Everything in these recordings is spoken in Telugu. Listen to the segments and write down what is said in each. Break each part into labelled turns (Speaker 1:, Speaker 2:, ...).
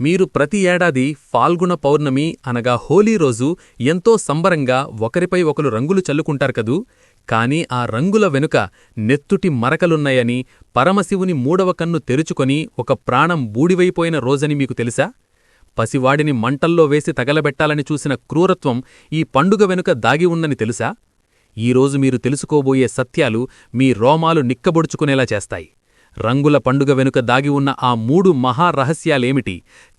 Speaker 1: మీరు ప్రతి ఏడాది ఫాల్గుణ పౌర్ణమి అనగా హోలీ రోజు ఎంతో సంబరంగా ఒకరిపై ఒకరు రంగులు చల్లుకుంటారు కదూ. కాని ఆ రంగుల వెనుక నెత్తుటి మరకలున్నాయని, పరమశివుని మూడవ కన్ను తెరుచుకొని ఒక ప్రాణం బూడివైపోయిన రోజని మీకు తెలుసా? పసివాడిని మంటల్లో వేసి తగలబెట్టాలని చూసిన క్రూరత్వం ఈ పండుగ వెనుక దాగి ఉందని తెలుసా? ఈరోజు మీరు తెలుసుకోబోయే సత్యాలు మీ రోమాలు నిక్కబొడుచుకునేలా చేస్తాయి. రంగుల పండుగ వెనుక దాగి ఉన్న ఆ మూడు మహారహస్యాలేమిటి?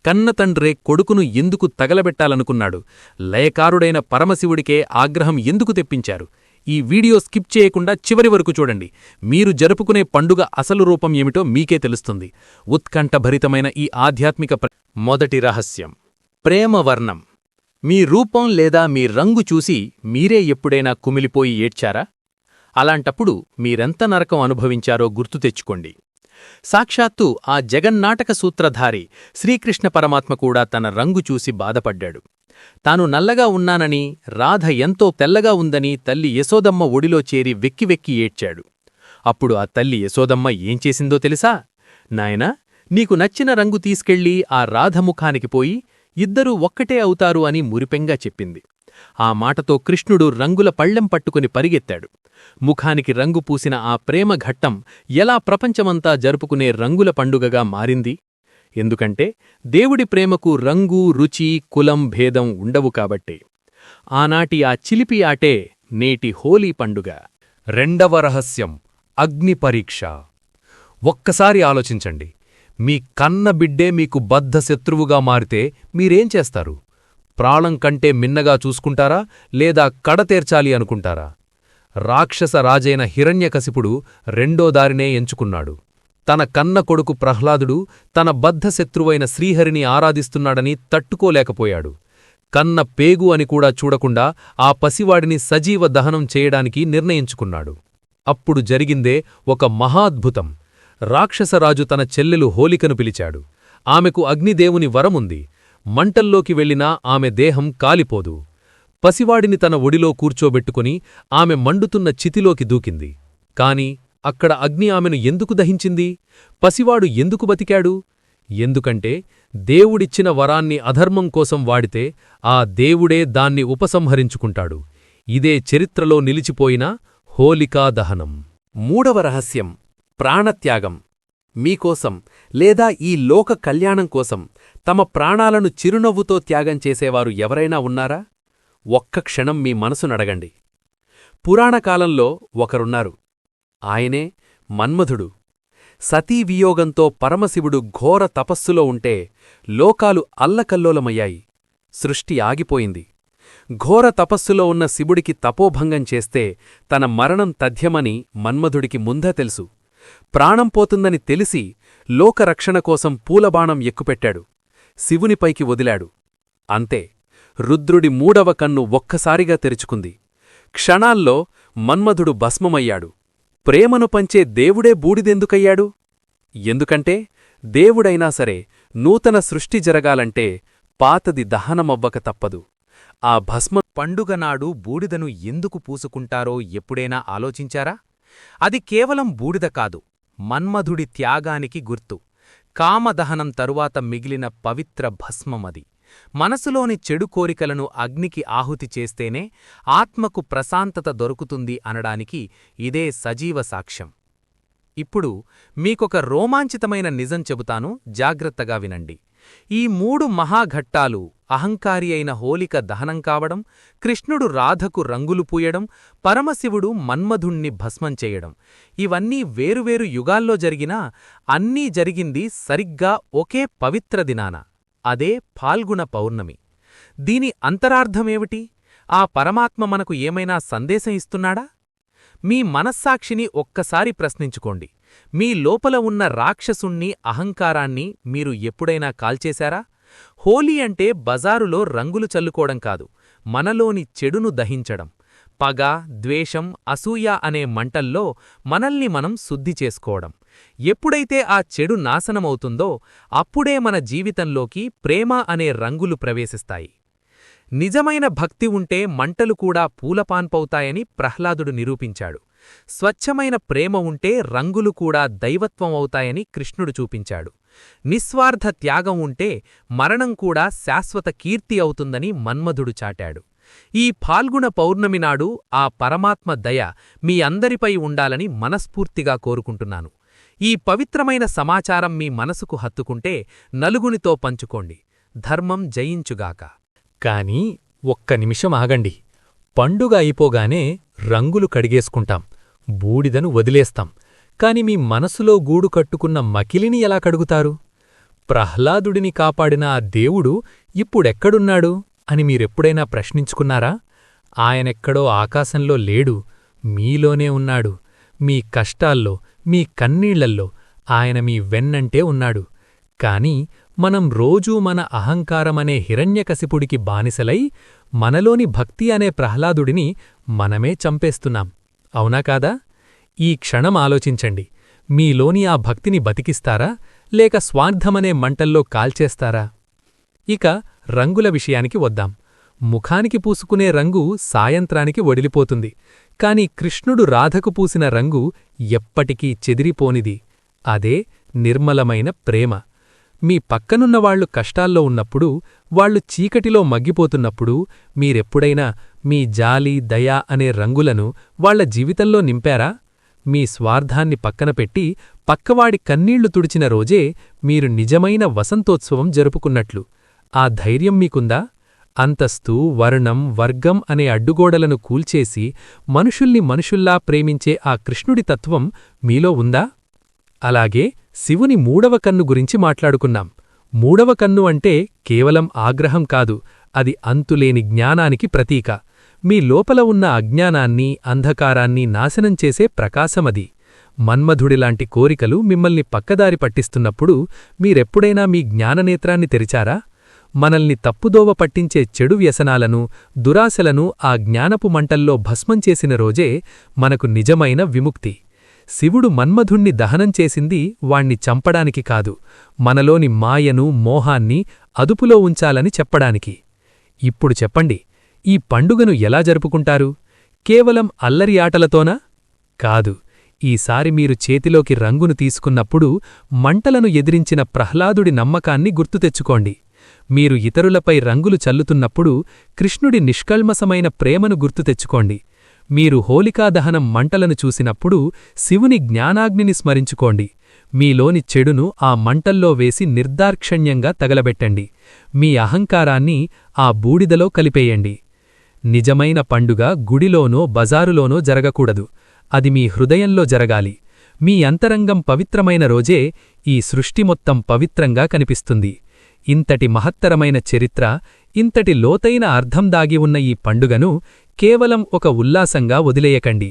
Speaker 1: కన్నతండ్రే కొడుకును ఎందుకు తగలబెట్టాలనుకున్నాడు? లయకారుడైన పరమశివుడికే ఆగ్రహం ఎందుకు తెప్పించారు? ఈ వీడియో స్కిప్ చేయకుండా చివరి వరకు చూడండి. మీరు జరుపుకునే పండుగ అసలు రూపం ఏమిటో మీకే తెలుస్తుంది. ఉత్కంఠభరితమైన ఈ ఆధ్యాత్మిక మొదటి రహస్యం ప్రేమవర్ణం. మీ రూపం లేదా మీ రంగు చూసి మీరే ఎప్పుడైనా కుమిలిపోయి ఏడ్చారా? అలాంటప్పుడు మీరెంత నరకం అనుభవించారో గుర్తు తెచ్చుకోండి. సాక్షాత్తు ఆ జగన్నాటక సూత్రధారి శ్రీకృష్ణ పరమాత్మ కూడా తన రంగు చూసి బాధపడ్డాడు. తాను నల్లగా ఉన్నానని, రాధ ఎంతో తెల్లగా ఉందని తల్లి యశోదమ్మ ఒడిలో చేరి వెక్కి వెక్కి ఏడ్చాడు. అప్పుడు ఆ తల్లి యశోదమ్మ ఏం చేసిందో తెలుసా? నాయనా, నీకు నచ్చిన రంగు తీసుకెళ్ళి ఆ రాధముఖానికి పోయి ఇద్దరూ ఒక్కటే అవుతారు అని మురిపెంగా చెప్పింది. ఆ మాటతో కృష్ణుడు రంగుల పళ్ళెం పట్టుకుని పరిగెత్తాడు. ముఖానికి రంగు పూసిన ఆ ప్రేమ ఘట్టం ఎలా ప్రపంచమంతా జరుపుకునే రంగుల పండుగగా మారింది? ఎందుకంటే దేవుడి ప్రేమకు రంగు, రుచి, కులం, భేదం ఉండవు కాబట్టే. ఆనాటి ఆ చిలిపి ఆటే నేటి హోలీ పండుగ.
Speaker 2: రెండవ రహస్యం అగ్ని పరీక్ష. ఒక్కసారి ఆలోచించండి. మీ కన్న బిడ్డే మీకు బద్ధ శత్రువుగా మారితే మీరేం చేస్తారు? ప్రాణం కంటే మిన్నగా చూసుకుంటారా, లేదా కడతేర్చాలి అనుకుంటారా? రాక్షస రాజైన హిరణ్యకశిపుడు రెండో దారినే ఎంచుకున్నాడు. తన కన్న కొడుకు ప్రహ్లాదుడు తన బద్ధశత్రువైన శ్రీహరిని ఆరాధిస్తున్నాడని తట్టుకోలేకపోయాడు. కన్న పేగు అని కూడా చూడకుండా ఆ పసివాడిని సజీవ దహనం చేయడానికి నిర్ణయించుకున్నాడు. అప్పుడు జరిగిందే ఒక మహాద్భుతం. రాక్షసరాజు తన చెల్లెలు హోలికను పిలిచాడు. ఆమెకు అగ్నిదేవుని వరముంది. మంటల్లోకి వెళ్లినా ఆమె దేహం కాలిపోదు. పసివాడిని తన ఒడిలో కూర్చోబెట్టుకుని ఆమె మండుతున్న చితిలోకి దూకింది. కాని అక్కడ అగ్ని ఆమెను ఎందుకు దహించింది? పసివాడు ఎందుకు బతికాడు? ఎందుకంటే దేవుడిచ్చిన వరాన్ని అధర్మం కోసం వాడితే ఆ దేవుడే దాన్ని ఉపసంహరించుకుంటాడు. ఇదే చరిత్రలో నిలిచిపోయిన హోలికా దహనం.
Speaker 1: మూడవ రహస్యం ప్రాణత్యాగం. మీకోసం లేదా ఈ లోక కళ్యాణం కోసం తమ ప్రాణాలను చిరునవ్వుతో త్యాగం చేసేవారు ఎవరైనా ఉన్నారా? ఒక్క క్షణం మీ మనసునడగండి. పురాణకాలంలో ఒకరున్నారు. ఆయనే మన్మధుడు. సతీవియోగంతో పరమశివుడు ఘోర తపస్సులో ఉంటే లోకాలు అల్లకల్లోలమయ్యాయి. సృష్టి ఆగిపోయింది. ఘోర తపస్సులో ఉన్న శివుడికి తపోభంగం చేస్తే తన మరణం తథ్యమని మన్మధుడికి ముందే తెలుసు. ప్రాణం పోతుందని తెలిసి లోకరక్షణ కోసం పూలబాణం ఎక్కుపెట్టాడు. శివునిపైకి వదిలాడు. అంతే, రుద్రుడి మూడవ కన్ను ఒక్కసారిగా తెరుచుకుంది. క్షణాల్లో మన్మధుడు భస్మమయ్యాడు. ప్రేమను పంచే దేవుడే బూడిదెందుకయ్యాడు? ఎందుకంటే దేవుడైనా సరే నూతన సృష్టి జరగాలంటే పాతది దహనమవ్వక తప్పదు. ఆ భస్మ
Speaker 3: పండుగనాడు బూడిదను ఎందుకు పూసుకుంటారో ఎప్పుడైనా ఆలోచించారా? అది కేవలం బూడిద కాదు, మన్మధుడి త్యాగానికి గుర్తు. కామదహనం తరువాత మిగిలిన పవిత్ర భస్మమది. మనసులోని చెడు కోరికలను అగ్నికి ఆహుతి చేస్తేనే ఆత్మకు ప్రశాంతత దొరుకుతుంది అనడానికి ఇదే సజీవ సాక్ష్యం. ఇప్పుడు మీకొక రోమాంచితమైన నిజం చెబుతాను, జాగ్రత్తగా వినండి. ఈ మూడు మహాఘట్టాలు అహంకారి అయిన హోలిక దహనం కావడం, కృష్ణుడు రాధకు రంగులు పూయడం, పరమశివుడు మన్మధుణ్ణి భస్మం చేయడం, ఇవన్నీ వేరువేరు యుగాల్లో జరిగినా అన్నీ జరిగింది సరిగ్గా ఒకే పవిత్ర దినాన. అదే ఫాల్గుణ పౌర్ణమి. దీని అంతరార్థమేమిటి? ఆ పరమాత్మ మనకు ఏమైనా సందేశం ఇస్తున్నాడా? మీ మనస్సాక్షిని ఒక్కసారి ప్రశ్నించుకోండి. మీ లోపల ఉన్న రాక్షసుణ్ణి, అహంకారాన్ని మీరు ఎప్పుడైనా కాల్చేశారా? హోలీ అంటే బజారులో రంగులు చల్లుకోవడం కాదు, మనలోని చెడును దహించడం. పగ, ద్వేషం, అసూయ అనే మంటల్లో మనల్ని మనం శుద్ధి చేసుకోవడం. ఎప్పుడైతే ఆ చెడు నాశనమవుతుందో అప్పుడే మన జీవితంలోకి ప్రేమ అనే రంగులు ప్రవేశిస్తాయి. నిజమైన భక్తి ఉంటే మంటలు కూడా పూలపాన్పవుతాయని ప్రహ్లాదుడు నిరూపించాడు. స్వచ్ఛమైన ప్రేమ ఉంటే రంగులు కూడా దైవత్వం అవుతాయని కృష్ణుడు చూపించాడు. నిస్వార్థ త్యాగం ఉంటే మరణం కూడా శాశ్వత కీర్తి అవుతుందని మన్మధుడు చాటాడు. ఈ ఫాల్గుణ పౌర్ణమి నాడు ఆ పరమాత్మ దయ మీ అందరిపై ఉండాలని మనస్ఫూర్తిగా కోరుకుంటున్నాను. ఈ పవిత్రమైన సమాచారం మీ మనసుకు హత్తుకుంటే నలుగునితో పంచుకోండి. ధర్మం జయించుగాక.
Speaker 2: కాని ఒక్క నిమిషం ఆగండి. పండుగ అయిపోగానే రంగులు కడిగేసుకుంటాం, బూడిదను వదిలేస్తాం. కాని మీ మనసులో గూడు కట్టుకున్న మకిలిని ఎలా కడుగుతారు? ప్రహ్లాదుడిని కాపాడిన ఆ దేవుడు ఇప్పుడెక్కడున్నాడు అని మీరెప్పుడైనా ప్రశ్నించుకున్నారా? ఆయనెక్కడో ఆకాశంలో లేడు, మీలోనే ఉన్నాడు. మీ కష్టాల్లో, మీ కన్నీళ్లల్లో ఆయన మీ వెన్నంటే ఉన్నాడు. కాని మనం రోజూ మన అహంకారమనే హిరణ్యకశిపుడికి బానిసలై మనలోని భక్తి అనే ప్రహ్లాదుడిని మనమే చంపేస్తున్నాం. అవునా కాదా? ఈ క్షణం ఆలోచించండి. మీలోని ఆ భక్తిని బతికిస్తారా, లేక స్వార్థమనే మంటల్లో కాల్చేస్తారా? ఇక రంగుల విషయానికి వద్దాం. ముఖానికి పూసుకునే రంగు సాయంత్రానికి వడిలిపోతుంది. కాని కృష్ణుడు రాధకు పూసిన రంగు ఎప్పటికీ చెదిరిపోనిది. అదే నిర్మలమైన ప్రేమ. మీ పక్కనున్నవాళ్లు కష్టాల్లో ఉన్నప్పుడు, వాళ్లు చీకటిలో మగ్గిపోతున్నప్పుడు మీరెప్పుడైనా మీ జాలి, దయ అనే రంగులను వాళ్ల జీవితంలో నింపారా? మీ స్వార్థాన్ని పక్కనపెట్టి పక్కవాడి కన్నీళ్లు తుడిచిన రోజే మీరు నిజమైన వసంతోత్సవం జరుపుకున్నట్లు. ఆ ధైర్యం మీకుందా? అంతస్తు, వర్ణం, వర్గం అనే అడ్డుగోడలను కూల్చేసి మనుషుల్ని మనుషుల్లా ప్రేమించే ఆ కృష్ణుడి తత్వం మీలో ఉందా? అలాగే శివుని మూడవ కన్ను గురించి మాట్లాడుకున్నాం. మూడవ కన్ను అంటే కేవలం ఆగ్రహం కాదు, అది అంతులేని జ్ఞానానికి ప్రతీక. మీ లోపల ఉన్న అజ్ఞానాన్ని, అంధకారాన్ని నాశనం చేసే ప్రకాశమది. మన్మధుడిలాంటి కోరికలు మిమ్మల్ని పక్కదారి పట్టిస్తున్నప్పుడు మీరెప్పుడైనా మీ జ్ఞాననేత్రాన్ని తెరిచారా? మనల్ని తప్పుదోవ పట్టించే చెడు వ్యసనాలను, దురాశలను ఆ జ్ఞానపు మంటల్లో భస్మం చేసిన రోజే మనకు నిజమైన విముక్తి. శివుడు మన్మధుణ్ణి దహనం చేసింది వాణ్ణి చంపడానికి కాదు, మనలోని మాయను, మోహాన్ని అదుపులో ఉంచాలని చెప్పడానికి. ఇప్పుడు చెప్పండి, ఈ పండుగను ఎలా జరుపుకుంటారు? కేవలం అల్లరి ఆటలతోనా? కాదు. ఈసారి మీరు చేతిలోకి రంగును తీసుకున్నప్పుడు మంటలను ఎదిరించిన ప్రహ్లాదుడి నమ్మకాన్ని గుర్తుతెచ్చుకోండి. మీరు ఇతరులపై రంగులు చల్లుతున్నప్పుడు కృష్ణుడి నిష్కల్మసమైన ప్రేమను గుర్తుతెచ్చుకోండి. మీరు హోలికాదహనం మంటలను చూసినప్పుడు శివుని జ్ఞానాగ్నిని స్మరించుకోండి. మీలోని చెడును ఆ మంటల్లో వేసి నిర్దాక్షణ్యంగా తగలబెట్టండి. మీ అహంకారాన్ని ఆ బూడిదలో కలిపేయండి. నిజమైన పండుగ గుడిలోనో బజారులోనో జరగకూడదు, అది మీ హృదయంలో జరగాలి. మీ అంతరంగం పవిత్రమైన రోజే ఈ సృష్టి మొత్తం పవిత్రంగా కనిపిస్తుంది. ఇంతటి మహత్తరమైన చరిత్ర, ఇంతటి లోతైన అర్థం దాగి ఉన్న ఈ పండుగను కేవలం ఒక ఉల్లాసంగా వదిలేయకండి.